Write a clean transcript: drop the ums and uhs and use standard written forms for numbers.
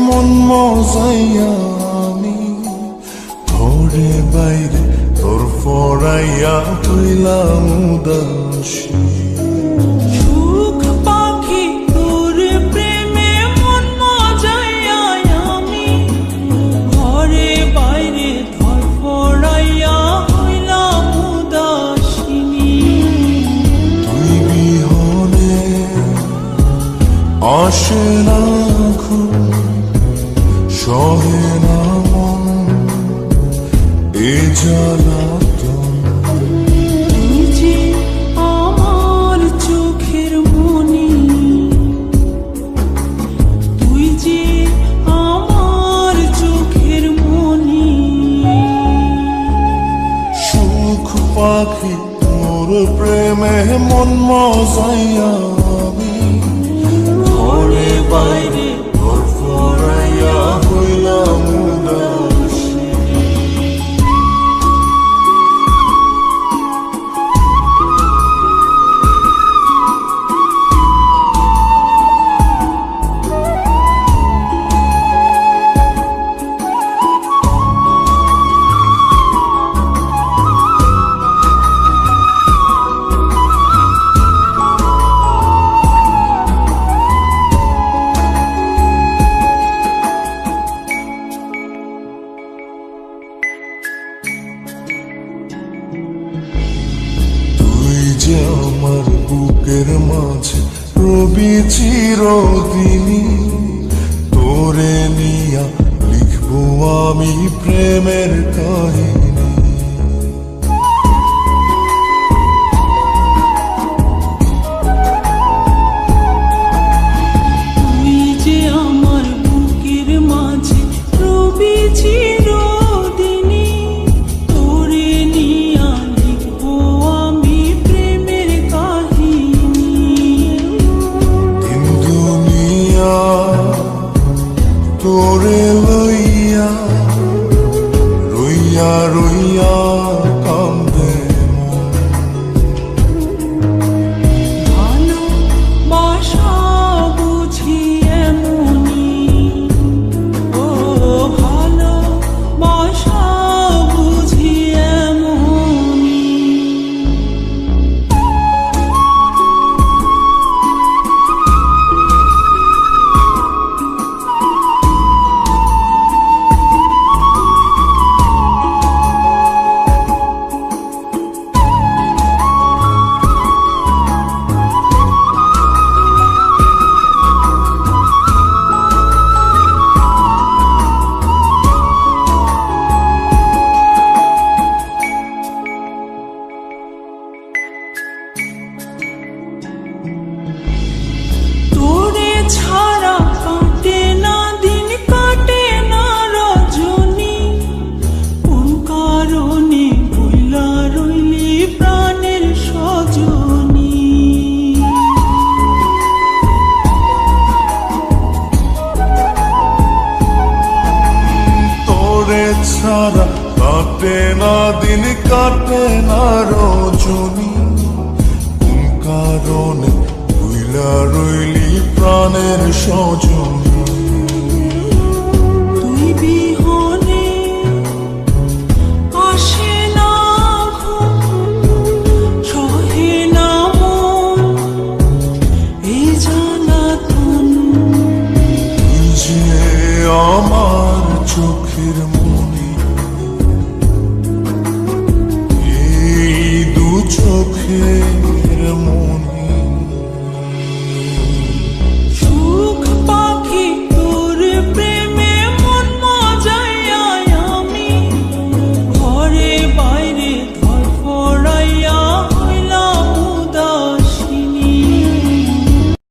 মন মজাইয়া আমি ঘরে বাইরে তোর ফরাইয়া হইলাম উদাসী। সুখ পাখি তোর প্রেমে মন মজাইয়া আমি ঘরে বাইরে ধরফরাইয়া হইলাম উদাসিনী। তুই বিহনে আসে না ঘুম, সহে না মন এ জ্বালাতন। তুই যে আমার চোখের মনি, তুই যে আমার চোখের মনি। সুখ পাখি তোর প্রেমে মন মজাইয়া আমি ঘরে বাইরে তোর ফরাইয়া হইলাম উদাসী। যে আমার বুকের মাঝে রবি চিরদিনী, তোরে নিয়া লিখবো আমি প্রেমের কাহিনী। তুই যে আমার বুকের মাঝে রবি চিরদিনী, তোরে নিয়া লিখবো আমি প্রেমের কাহিনী। দিন দুনিয়া তোরে লইয়া রইয়া রইয়া কান্দে মন। ভালোবাসা বুঝি এমনি, ও ভালোবাসা বুঝি এমনি। তোরে ছাড়া কাটে না দিন, কাটে না রজনী। কোন কারণে ভুলা রইলি প্রাণের সজনী। তোরে ছাড়া কাটে না দিন, কাটে না রজনী। কোন কারণে ভুইলা রইলি প্রাণের সজনী। তুই বিহনে আসে না ঘুম, সহে না মন এই জ্বালাতন। তুই যে আমার চোখের মনি, এই দু চোখের মনি।